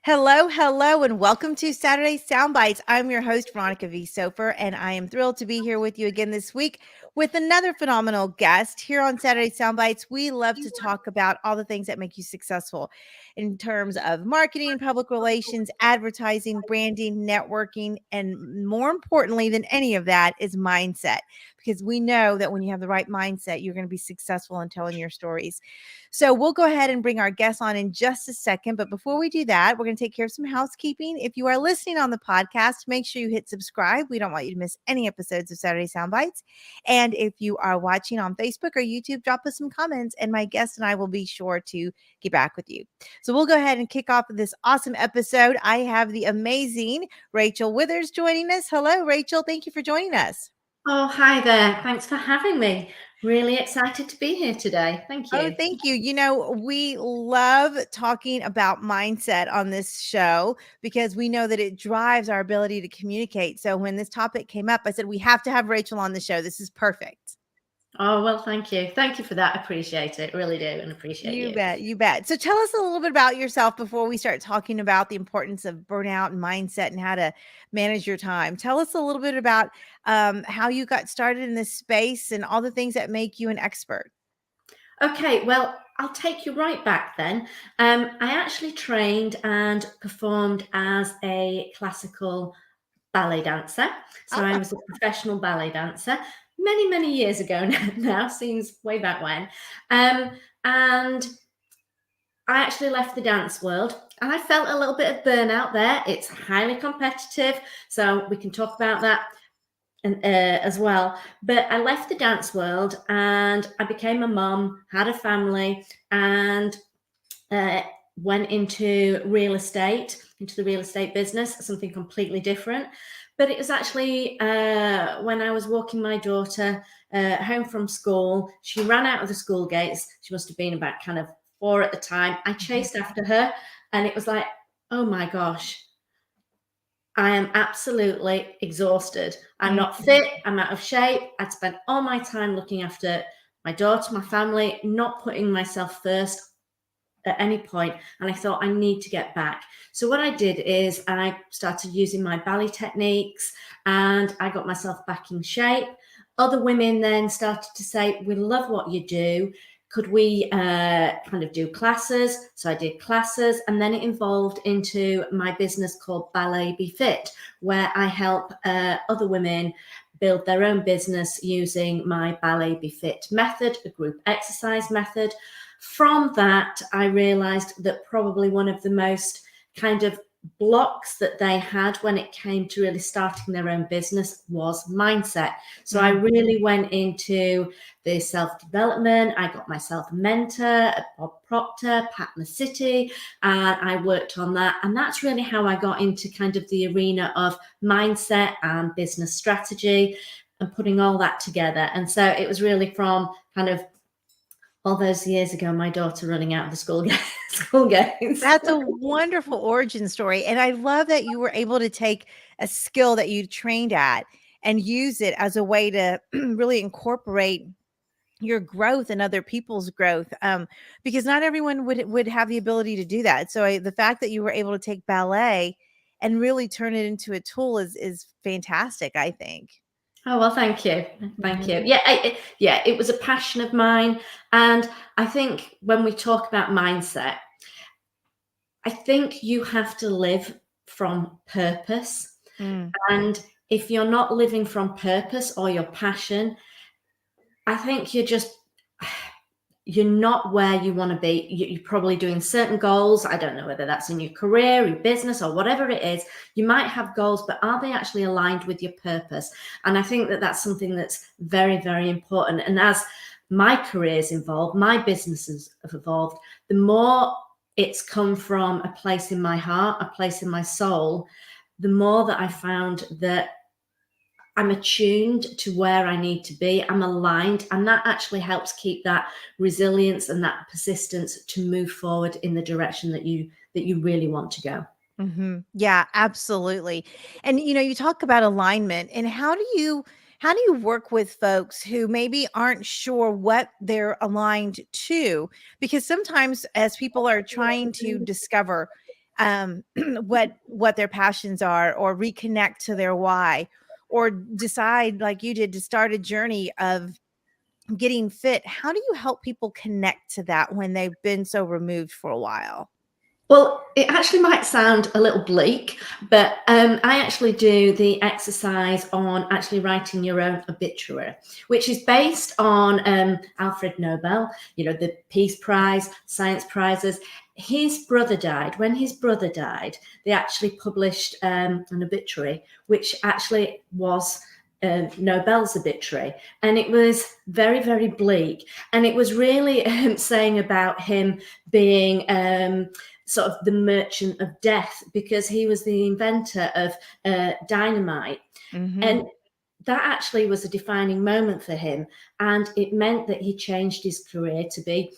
Hello, hello, and welcome to Saturday Soundbites. I'm your host, Veronica V. Sofer, and I am thrilled to be here with you again this week with another phenomenal guest. Here on Saturday Soundbites, we love to talk about all the things that make you successful in terms of marketing, public relations, advertising, branding, networking, and more importantly than any of that is mindset. Because we know that when you have the right mindset, you're going to be successful in telling your stories. So we'll go ahead and bring our guest on in just a second. But before we do that, we're going to take care of some housekeeping. If you are listening on the podcast, make sure you hit subscribe. We don't want you to miss any episodes of Saturday Soundbites. And if you are watching on Facebook or YouTube, drop us some comments, and my guest and I will be sure to get back with you. So we'll go ahead and kick off this awesome episode. I have the amazing Rachel Withers joining us. Hello, Rachel. Thank you for joining us. Oh, hi there. Thanks for having me. Really excited to be here today. Thank Oh, you. thank you. You know, we love talking about mindset on this show because we know that it drives our ability to communicate. So when this topic came up, I said, we have to have Rachel on the show. This is perfect. Oh, well, thank you. Thank you for that. I appreciate it. Really do. And appreciate You you. bet. You bet. So tell us a little bit about yourself before we start talking about the importance of burnout and mindset and how to manage your time. Tell us a little bit about how you got started in this space and all the things that make you an expert. Okay, well, I'll take you right back then. I actually trained and performed as a classical ballet dancer. So I was a professional ballet dancer many, many years ago now, seems way back when. And I actually left the dance world and I felt a little bit of burnout there. It's highly competitive, so we can talk about that as well. But I left the dance world and I became a mum, had a family, and went into real estate, into the real estate business, something completely different. But it was actually when I was walking my daughter home from school. She ran out of the school gates. She must have been about kind of 4 at the time. I chased after her and it was like, oh my gosh, I am absolutely exhausted. I'm not fit. I'm out of shape. I'd spent all my time looking after my daughter, my family, not putting myself first at any point. And I thought, I need to get back. So what I did is I started using my ballet techniques and I got myself back in shape. Other women then started to say, we love what you do. Could we kind of do classes? So I did classes, and then it evolved into my business called BalletBeFit, where I help other women build their own business using my BalletBeFit method, a group exercise method. From that, I realized that probably one of the most kind of blocks that they had when it came to really starting their own business was mindset. So I really went into the self-development. I got myself a mentor at Bob Proctor, Patna City, and I worked on that. And that's really how I got into kind of the arena of mindset and business strategy and putting all that together. And so it was really from kind of all those years ago, my daughter running out of the school gates. That's a wonderful origin story. And I love that you were able to take a skill that you trained at and use it as a way to really incorporate your growth and other people's growth, because not everyone would have the ability to do that. So the fact that you were able to take ballet and really turn it into a tool is fantastic, I think. Oh, well, thank you. Thank you. Mhm. Yeah, it was a passion of mine. And I think when we talk about mindset, I think you have to live from purpose. Mm. And if you're not living from purpose or your passion, I think you're not where you want to be. You're probably doing certain goals. I don't know whether that's in your career, your business, or whatever it is. You might have goals, but are they actually aligned with your purpose? And I think that that's something that's very, very important. And as my career's evolved, my businesses have evolved, the more it's come from a place in my heart, a place in my soul, the more that I found that I'm attuned to where I need to be. I'm aligned, and that actually helps keep that resilience and that persistence to move forward in the direction that you really want to go. Yeah, absolutely. And you talk about alignment, and how do you work with folks who maybe aren't sure what they're aligned to? Because sometimes as people are trying to discover what their passions are, or reconnect to their why, or decide, like you did, to start a journey of getting fit. How do you help people connect to that when they've been so removed for a while? Well, it actually might sound a little bleak, but I actually do the exercise on actually writing your own obituary, which is based on Alfred Nobel, the Peace Prize, Science Prizes. His brother died. When his brother died, they actually published an obituary, which actually was Nobel's obituary. And it was very, very bleak. And it was really saying about him being sort of the merchant of death, because he was the inventor of dynamite. Mm-hmm. And that actually was a defining moment for him. And it meant that he changed his career to be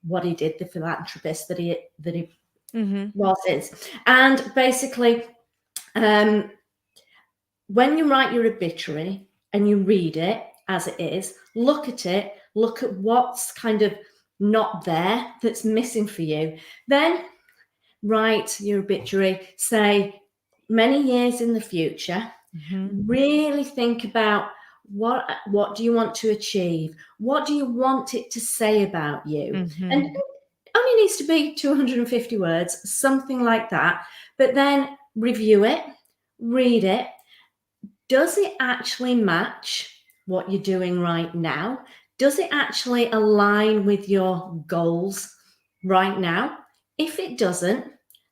what he did, the philanthropist that he was. And basically, when you write your obituary and you read it as it is, look at what's kind of not there, that's missing for you. Then write your obituary, say many years in the future. Really think about what do you want to achieve? What do you want it to say about you? And it only needs to be 250 words, something like that. But then review it, read it. Does it actually match what you're doing right now? Does it actually align with your goals right now? If it doesn't,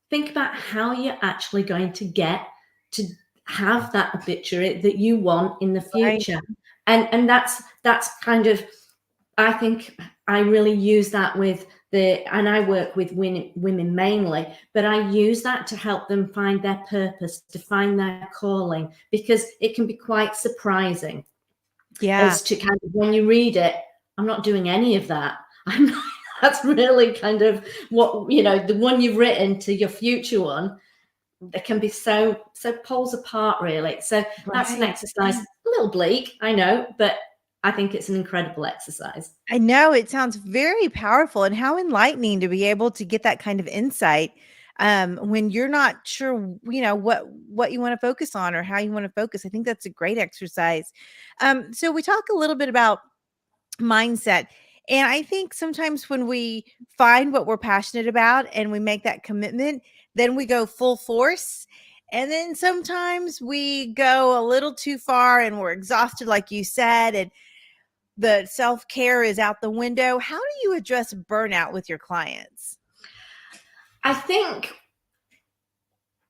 think about how you're actually going to get to have that obituary that you want in the future. Right. And that's kind of, I think I really use that with and I work with women mainly, but I use that to help them find their purpose, to find their calling, because it can be quite surprising. As to kind of, when you read it, I'm not doing any of that. That's really kind of what, the one you've written to your future one, they can be so poles apart, really. So that's an exercise, a little bleak, I know, but I think it's an incredible exercise. I know, it sounds very powerful, and how enlightening to be able to get that kind of insight when you're not sure, what you want to focus on or how you want to focus. I think that's a great exercise. So we talk a little bit about mindset. And I think sometimes when we find what we're passionate about and we make that commitment, then we go full force. And then sometimes we go a little too far and we're exhausted, like you said, and the self-care is out the window. How do you address burnout with your clients? I think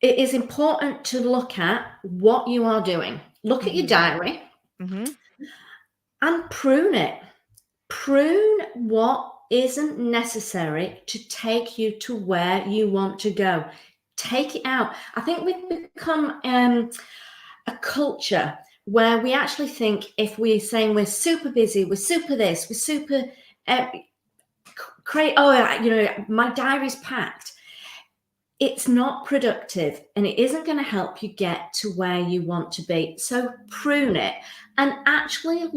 it is important to look at what you are doing. Look at your diary and prune it. Prune what isn't necessary to take you to where you want to go. Take it out. I think we've become a culture where we actually think, if we're saying we're super busy, we're super this, we're super my diary's packed, it's not productive, and it isn't going to help you get to where you want to be. So prune it and actually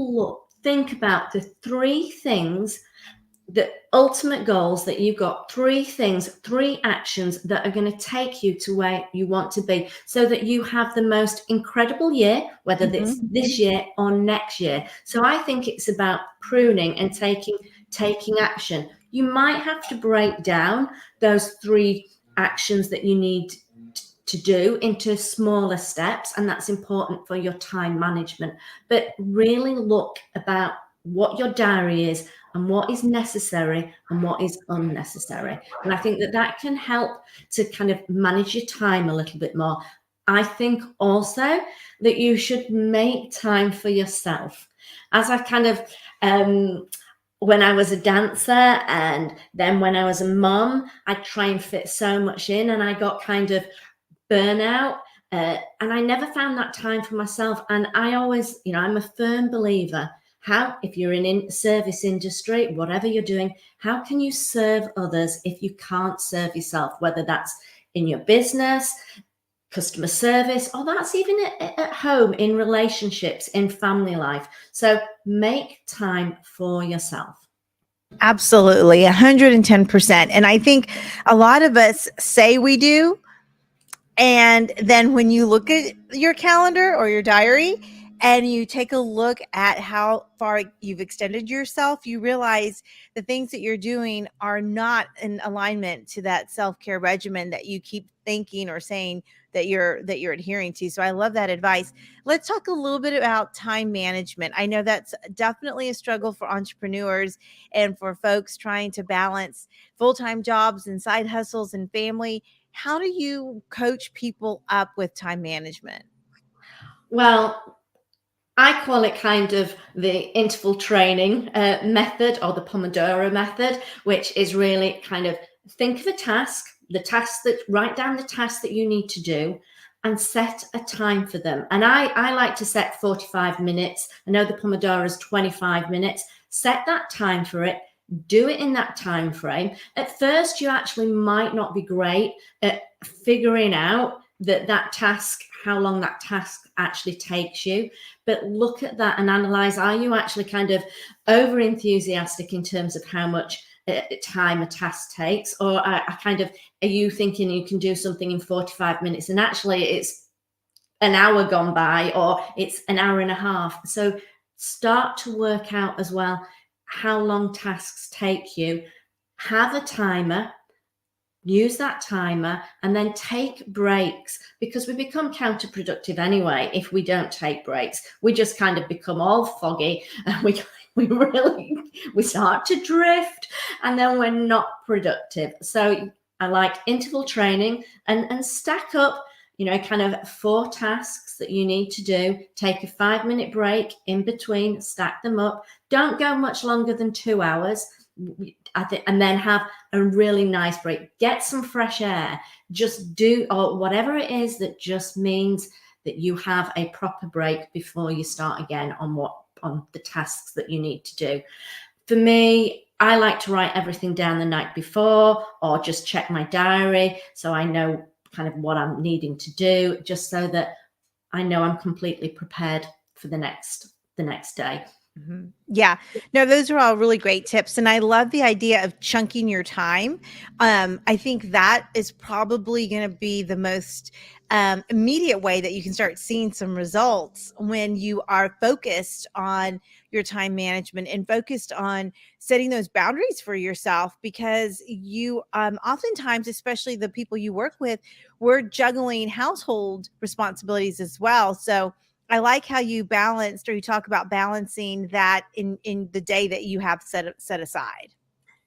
think about the 3 things, the ultimate goals that you've got, 3 things, 3 actions that are going to take you to where you want to be, so that you have the most incredible year, whether it's this year or next year. So I think it's about pruning and taking action. You might have to break down those 3 actions that you need to do into smaller steps, and that's important for your time management. But really look about what your diary is and what is necessary and what is unnecessary. And I think that can help to kind of manage your time a little bit more. I think also that you should make time for yourself. As I kind of when I was a dancer, and then when I was a mom, I try and fit so much in, and I got kind of burnout, and I never found that time for myself. And I always, I'm a firm believer, if you're in service industry, whatever you're doing, how can you serve others if you can't serve yourself? Whether that's in your business, customer service, or that's even at home, in relationships, in family life. So make time for yourself. Absolutely, 110%. And I think a lot of us say we do, and then when you look at your calendar or your diary and you take a look at how far you've extended yourself, you realize the things that you're doing are not in alignment to that self-care regimen that you keep thinking or saying that you're adhering to. So I love that advice. Let's talk a little bit about time management. I know that's definitely a struggle for entrepreneurs and for folks trying to balance full-time jobs and side hustles and family. How do you coach people up with time management? Well, I call it kind of the interval training method, or the Pomodoro method, which is really kind of think of a task, write down the task that you need to do and set a time for them. And I like to set 45 minutes. I know the Pomodoro is 25 minutes. Set that time for it. Do it in that time frame. At first, you actually might not be great at figuring out that task, how long that task actually takes you. But look at that and analyze, are you actually kind of over enthusiastic in terms of how much time a task takes, or are you thinking you can do something in 45 minutes and actually it's an hour gone by, or it's an hour and a half? So start to work out as well how long tasks take you. Have a timer, use that timer, and then take breaks, because we become counterproductive anyway if we don't take breaks. We just kind of become all foggy and we start to drift, and then we're not productive. So I like interval training, and stack up, kind of 4 tasks that you need to do. Take a 5-minute break in between, stack them up. Don't go much longer than 2 hours. And then have a really nice break. Get some fresh air. Just do, or whatever it is that just means that you have a proper break before you start again on the tasks that you need to do. For me, I like to write everything down the night before, or just check my diary so I know kind of what I'm needing to do, just so that I know I'm completely prepared for the next day. Mhm. Yeah. No, those are all really great tips. And I love the idea of chunking your time. I think that is probably going to be the most immediate way that you can start seeing some results when you are focused on your time management and focused on setting those boundaries for yourself, because you oftentimes, especially the people you work with, we're juggling household responsibilities as well. So I like how you balanced, or you talk about balancing that in the day that you have set aside.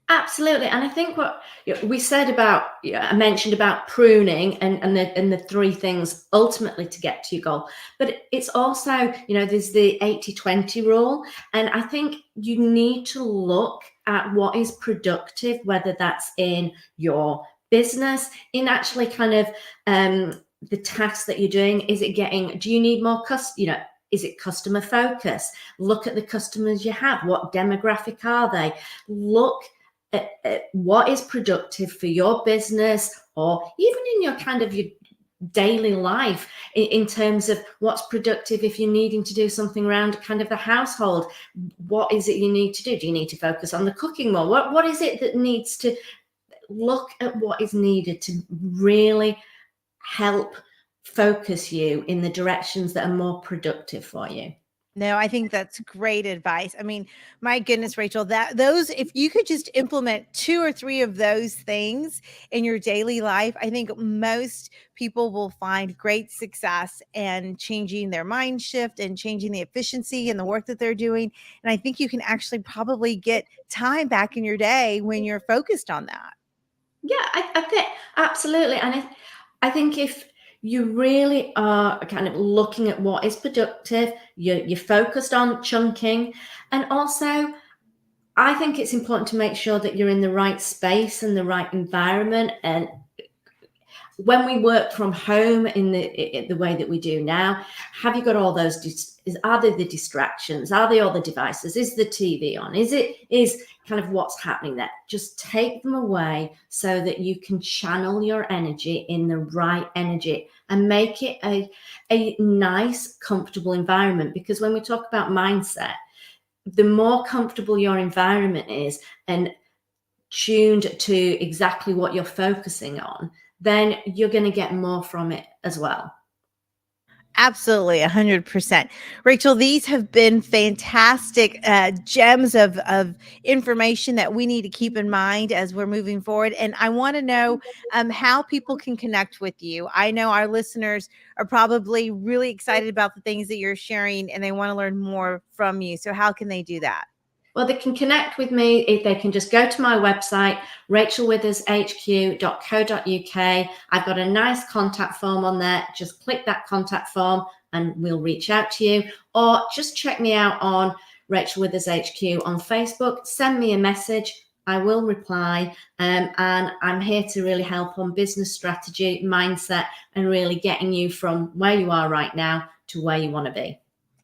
Absolutely. And I think what we said about, I mentioned about pruning and the 3 things ultimately to get to your goal. But it's also, there's the 80-20 rule. And I think you need to look at what is productive, whether that's in your business, in actually kind of the tasks that you're doing. Do you need more is it customer focus? Look at the customers you have. What demographic are they? Look at what is productive for your business, or even in your kind of your daily life, in terms of what's productive if you're needing to do something around kind of the household. What is it you need to do? Do you need to focus on the cooking more? What is it that needs to look at what is needed to really help focus you in the directions that are more productive for you? No, I think that's great advice. I mean, my goodness, Rachel, that those, if you could just implement 2 or 3 of those things in your daily life, I think most people will find great success and changing their mind shift and changing the efficiency and the work that they're doing. And I think you can actually probably get time back in your day when you're focused on that. Yeah, I think absolutely. And I think if you really are kind of looking at what is productive, you're focused on chunking. And also, I think it's important to make sure that you're in the right space and the right environment. And when we work from home in the way that we do now, have you got all those? Are there the distractions? Are they all the devices? Is the TV on? Is kind of what's happening there? Just take them away so that you can channel your energy in the right energy and make it a nice, comfortable environment. Because when we talk about mindset, the more comfortable your environment is and tuned to exactly what you're focusing on, then you're going to get more from it as well. Absolutely, 100%. Rachel, these have been fantastic gems of information that we need to keep in mind as we're moving forward. And I want to know how people can connect with you. I know our listeners are probably really excited about the things that you're sharing and they want to learn more from you. So, how can they do that? Well, they can connect with me if they can just go to my website, rachelwithershq.co.uk. I've got a nice contact form on there. Just click that contact form and we'll reach out to you. Or just check me out on Rachel Withers HQ on Facebook. Send me a message. I will reply. And I'm here to really help on business strategy, mindset, and really getting you from where you are right now to where you want to be.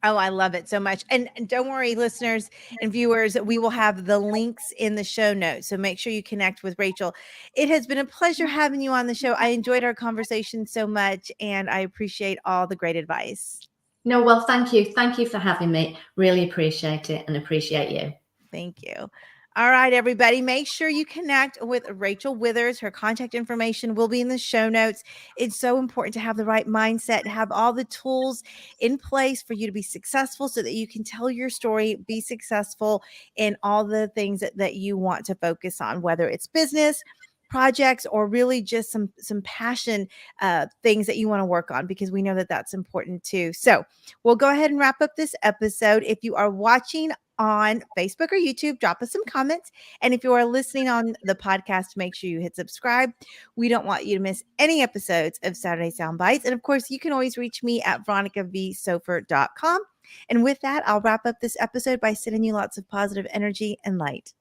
Oh, I love it so much. And don't worry, listeners and viewers, we will have the links in the show notes. So make sure you connect with Rachel. It has been a pleasure having you on the show. I enjoyed our conversation so much, and I appreciate all the great advice. No, well, thank you. Thank you for having me. Really appreciate it and appreciate you. Thank you. All right, everybody, make sure you connect with Rachel Withers. Her contact information will be in the show notes. It's so important to have the right mindset, have all the tools in place for you to be successful so that you can tell your story, be successful in all the things that you want to focus on, whether it's business, projects, or really just some passion things that you want to work on, because we know that that's important too. So we'll go ahead and wrap up this episode. If you are watching on Facebook or YouTube, drop us some comments. And if you are listening on the podcast, make sure you hit subscribe. We don't want you to miss any episodes of Saturday Sound Bites. And of course, you can always reach me at veronicavsofer.com. And with that, I'll wrap up this episode by sending you lots of positive energy and light.